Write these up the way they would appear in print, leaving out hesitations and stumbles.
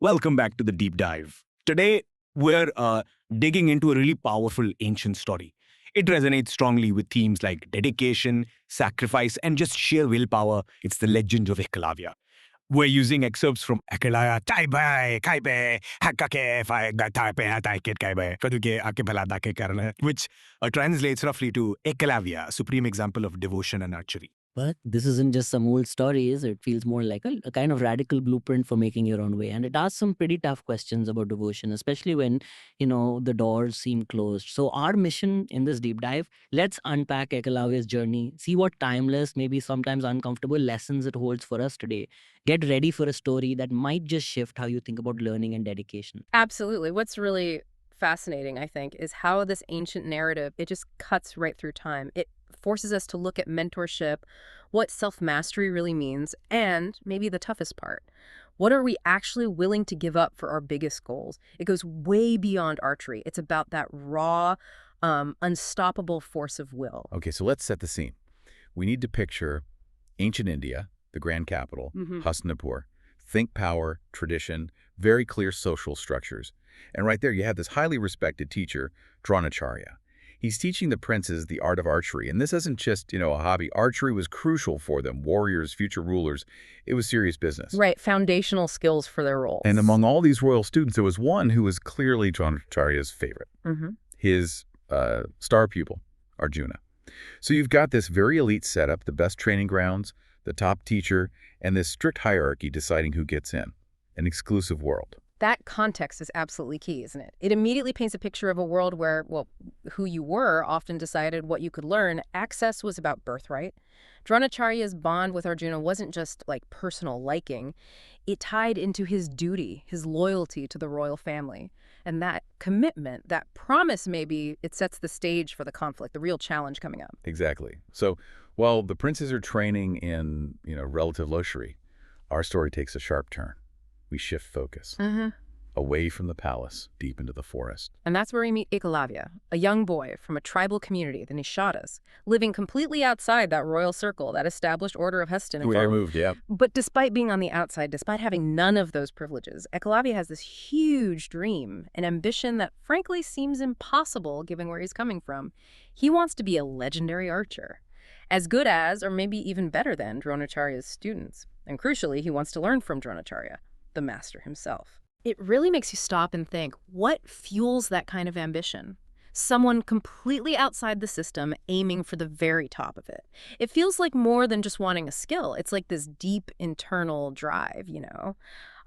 Welcome back to the deep dive. Today, we're digging into a really powerful ancient story. It resonates strongly with themes like dedication, sacrifice, and just sheer willpower. It's the legend of Eklavya. We're using excerpts from Eklavya, Taibai, Kaibe, Hakake, Fai, Taipe, Taikit, Kaibe, Kaduke, Akipala, Dake, Karana, which translates roughly to Eklavya, supreme example of devotion and archery. But this isn't just some old stories. It feels more like a kind of radical blueprint for making your own way. And it asks some pretty tough questions about devotion, especially when, the doors seem closed. So our mission in this deep dive, let's unpack Ekalavya's journey, see what timeless, maybe sometimes uncomfortable lessons it holds for us today. Get ready for a story that might just shift how you think about learning and dedication. Absolutely. What's really fascinating, I think, is how this ancient narrative, it just cuts right through time. It forces us to look at mentorship, what self-mastery really means, and maybe the toughest part. What are we actually willing to give up for our biggest goals? It goes way beyond archery. It's about that raw, unstoppable force of will. Okay, so let's set the scene. We need to picture ancient India, the grand capital, Hastinapur. Think power, tradition, very clear social structures. And right there you have this highly respected teacher, Dronacharya. He's teaching the princes the art of archery. And this isn't just, a hobby. Archery was crucial for them. Warriors, future rulers. It was serious business. Right, foundational skills for their roles. And among all these royal students, there was one who was clearly Dronacharya's favorite. His star pupil, Arjuna. So you've got this very elite setup, the best training grounds, the top teacher, and this strict hierarchy deciding who gets in. An exclusive world. That context is absolutely key, isn't it? It immediately paints a picture of a world where, well, who you were often decided what you could learn. Access was about birthright. Dronacharya's bond with Arjuna wasn't just like personal liking. It tied into his duty, his loyalty to the royal family. And that commitment, that promise maybe, it sets the stage for the conflict, the real challenge coming up. Exactly. So while the princes are training in, relative luxury, our story takes a sharp turn. We shift focus away from the palace, deep into the forest. And that's where we meet Eklavya, a young boy from a tribal community, the Nishadas, living completely outside that royal circle, that established order of Hastinapur. We are moved, yeah. But despite being on the outside, despite having none of those privileges, Eklavya has this huge dream, an ambition that frankly seems impossible given where he's coming from. He wants to be a legendary archer, as good as, or maybe even better than, Dronacharya's students. And crucially, he wants to learn from Dronacharya, the master himself. It really makes you stop and think, what fuels that kind of ambition? Someone completely outside the system aiming for the very top of it. It feels like more than just wanting a skill. It's like this deep internal drive,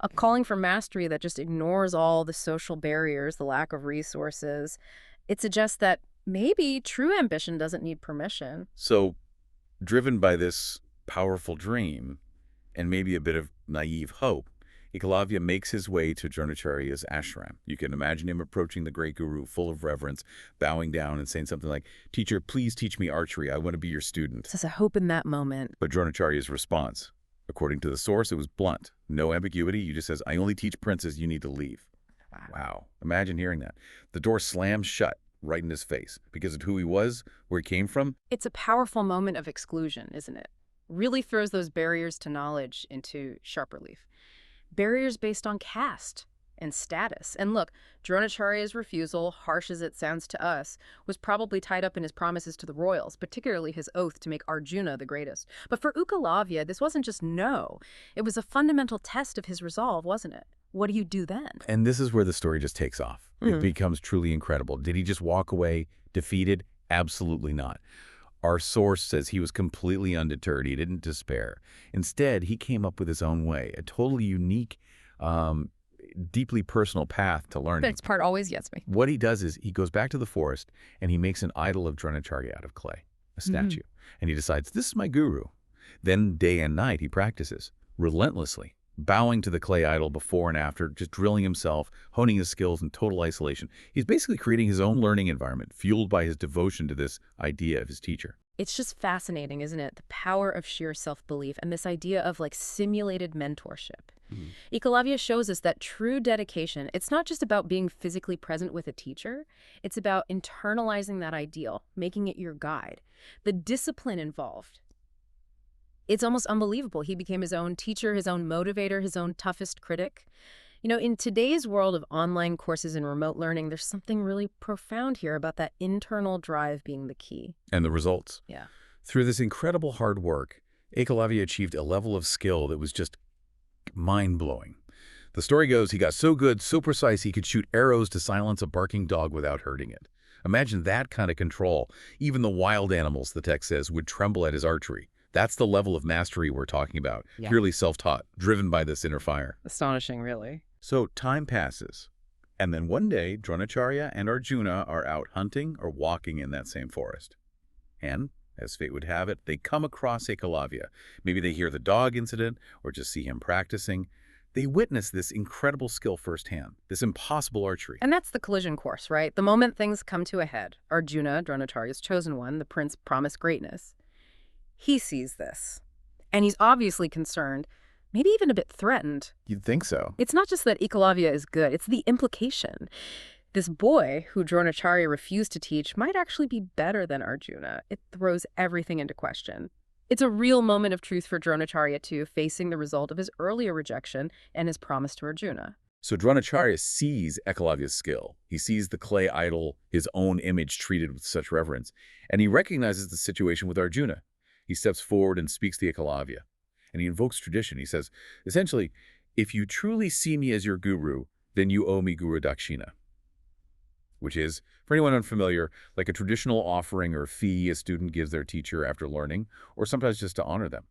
a calling for mastery that just ignores all the social barriers, the lack of resources. It suggests that maybe true ambition doesn't need permission. So, driven by this powerful dream and maybe a bit of naive hope, Eklavya makes his way to Dronacharya's ashram. You can imagine him approaching the great guru full of reverence, bowing down and saying something like, "Teacher, please teach me archery. I want to be your student." There's a hope in that moment. But Dronacharya's response, according to the source, it was blunt. No ambiguity. He just says, "I only teach princes. You need to leave." Wow. Imagine hearing that. The door slams shut right in his face because of who he was, where he came from. It's a powerful moment of exclusion, isn't it? Really throws those barriers to knowledge into sharp relief. Barriers based on caste and status. And look, Dronacharya's refusal, harsh as it sounds to us, was probably tied up in his promises to the royals, particularly his oath to make Arjuna the greatest. But for Eklavya, this wasn't just no. It was a fundamental test of his resolve, wasn't it? What do you do then? And this is where the story just takes off. It becomes truly incredible. Did he just walk away defeated? Absolutely not. Our source says he was completely undeterred. He didn't despair. Instead, he came up with his own way, a totally unique, deeply personal path to learning. This part always gets me. What he does is he goes back to the forest and he makes an idol of Dronacharya out of clay, a statue. And he decides, this is my guru. Then day and night he practices relentlessly, bowing to the clay idol before and after, just drilling himself, honing his skills in total isolation. He's basically creating his own learning environment, fueled by his devotion to this idea of his teacher. It's just fascinating, isn't it? The power of sheer self-belief and this idea of like simulated mentorship. Eklavya shows us that true dedication, it's not just about being physically present with a teacher. It's about internalizing that ideal, making it your guide. The discipline involved. It's almost unbelievable. He became his own teacher, his own motivator, his own toughest critic. In today's world of online courses and remote learning, there's something really profound here about that internal drive being the key. And the results. Yeah. Through this incredible hard work, Eklavya achieved a level of skill that was just mind-blowing. The story goes he got so good, so precise, he could shoot arrows to silence a barking dog without hurting it. Imagine that kind of control. Even the wild animals, the text says, would tremble at his archery. That's the level of mastery we're talking about, Yeah. purely self-taught, driven by this inner fire. Astonishing, really. So time passes, and then one day, Dronacharya and Arjuna are out hunting or walking in that same forest. And, as fate would have it, they come across Eklavya. Maybe they hear the dog incident or just see him practicing. They witness this incredible skill firsthand, this impossible archery. And that's the collision course, right? The moment things come to a head, Arjuna, Dronacharya's chosen one, the prince promised greatness. He sees this, and he's obviously concerned, maybe even a bit threatened. You'd think so. It's not just that Eklavya is good, it's the implication. This boy, who Dronacharya refused to teach, might actually be better than Arjuna. It throws everything into question. It's a real moment of truth for Dronacharya, too, facing the result of his earlier rejection and his promise to Arjuna. So Dronacharya sees Eklavya's skill. He sees the clay idol, his own image treated with such reverence, and he recognizes the situation with Arjuna. He steps forward and speaks to Eklavya, and he invokes tradition. He says, essentially, if you truly see me as your guru, then you owe me guru-dakshina, which is, for anyone unfamiliar, like a traditional offering or fee a student gives their teacher after learning, or sometimes just to honor them.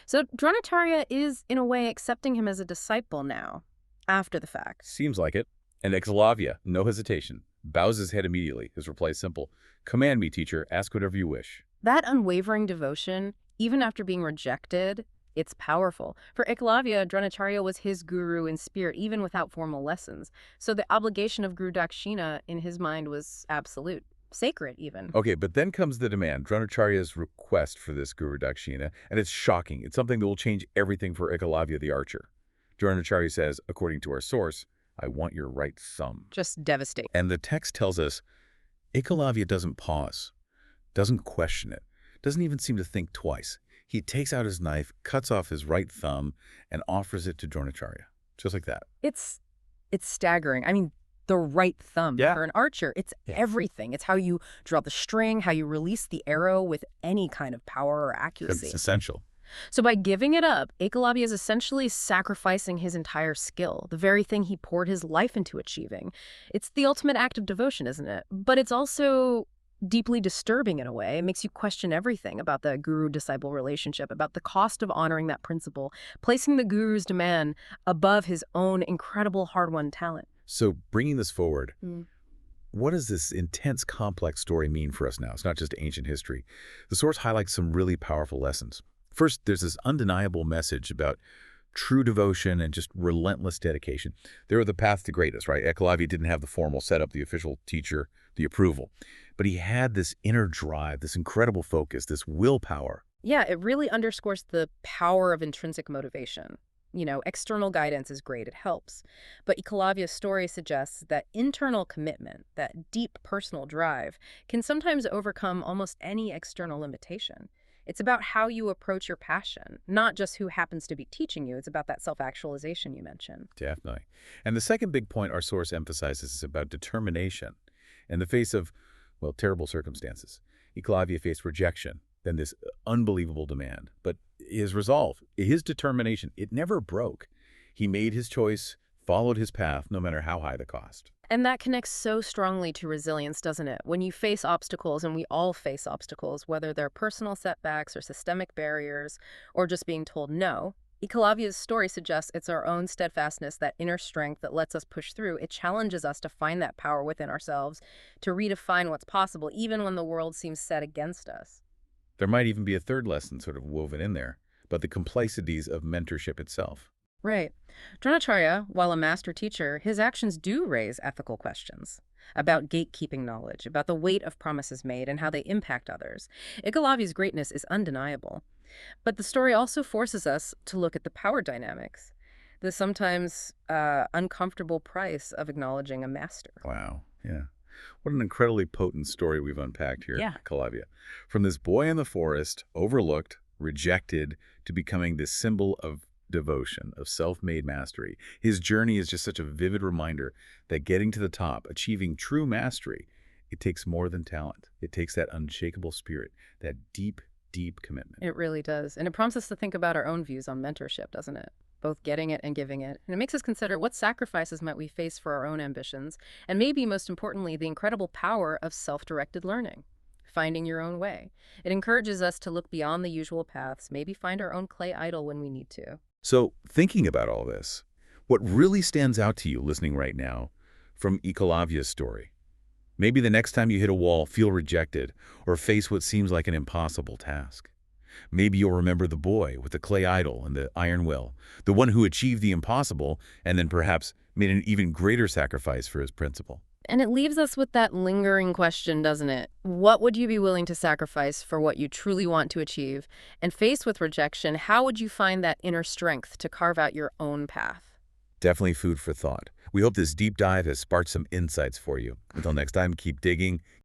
So Dronacharya is, in a way, accepting him as a disciple now, after the fact. Seems like it. And Eklavya, no hesitation, bows his head immediately. His reply is simple. Command me, teacher. Ask whatever you wish. That unwavering devotion, even after being rejected, it's powerful. For Eklavya, Dronacharya was his guru in spirit, even without formal lessons. So the obligation of guru-dakshina, in his mind, was absolute. Sacred, even. Okay, but then comes the demand, Dronacharya's request for this guru-dakshina, and it's shocking. It's something that will change everything for Eklavya the archer. Dronacharya says, according to our source, I want your right thumb. Just devastating. And the text tells us Eklavya doesn't pause, doesn't question it, doesn't even seem to think twice. He takes out his knife, cuts off his right thumb, and offers it to Dronacharya, just like that. It's staggering. I mean, the right thumb Yeah. for an archer, it's everything. It's how you draw the string, how you release the arrow with any kind of power or accuracy. It's essential. So by giving it up, Eklavya is essentially sacrificing his entire skill, the very thing he poured his life into achieving. It's the ultimate act of devotion, isn't it? But it's also deeply disturbing in a way. It makes you question everything about the guru-disciple relationship, about the cost of honoring that principle, placing the guru's demand above his own incredible hard-won talent. So bringing this forward, what does this intense, complex story mean for us now? It's not just ancient history. The source highlights some really powerful lessons. First, there's this undeniable message about true devotion and just relentless dedication. They're the path to greatness, right? Eklavya didn't have the formal setup, the official teacher, the approval. But he had this inner drive, this incredible focus, this willpower. Yeah, it really underscores the power of intrinsic motivation. External guidance is great, it helps. But Eklavya's story suggests that internal commitment, that deep personal drive, can sometimes overcome almost any external limitation. It's about how you approach your passion, not just who happens to be teaching you. It's about that self-actualization you mentioned. Definitely. And the second big point our source emphasizes is about determination. In the face of, well, terrible circumstances, Eklavya faced rejection, then this unbelievable demand. But his resolve, his determination, it never broke. He made his choice, followed his path, no matter how high the cost. And that connects so strongly to resilience, doesn't it? When you face obstacles, and we all face obstacles, whether they're personal setbacks or systemic barriers, or just being told no, Eklavya's story suggests it's our own steadfastness, that inner strength that lets us push through. It challenges us to find that power within ourselves, to redefine what's possible, even when the world seems set against us. There might even be a third lesson sort of woven in there, but the complexities of mentorship itself. Right. Dronacharya, while a master teacher, his actions do raise ethical questions about gatekeeping knowledge, about the weight of promises made and how they impact others. Eklavya's greatness is undeniable. But the story also forces us to look at the power dynamics, the sometimes uncomfortable price of acknowledging a master. Wow. Yeah. What an incredibly potent story we've unpacked here, Yeah. Eklavya. From this boy in the forest, overlooked, rejected, to becoming this symbol of devotion, of self-made mastery. His journey is just such a vivid reminder that getting to the top, achieving true mastery, it takes more than talent. It takes that unshakable spirit, that deep, deep commitment. It really does. And it prompts us to think about our own views on mentorship, doesn't it? Both getting it and giving it. And it makes us consider what sacrifices might we face for our own ambitions, and maybe most importantly, the incredible power of self-directed learning. Finding your own way. It encourages us to look beyond the usual paths, maybe find our own clay idol when we need to. So, thinking about all this, what really stands out to you listening right now from Eklavya's story? Maybe the next time you hit a wall, feel rejected, or face what seems like an impossible task. Maybe you'll remember the boy with the clay idol and the iron will, the one who achieved the impossible and then perhaps made an even greater sacrifice for his principle. And it leaves us with that lingering question, doesn't it? What would you be willing to sacrifice for what you truly want to achieve? And faced with rejection, how would you find that inner strength to carve out your own path? Definitely food for thought. We hope this deep dive has sparked some insights for you. Until next time, keep digging,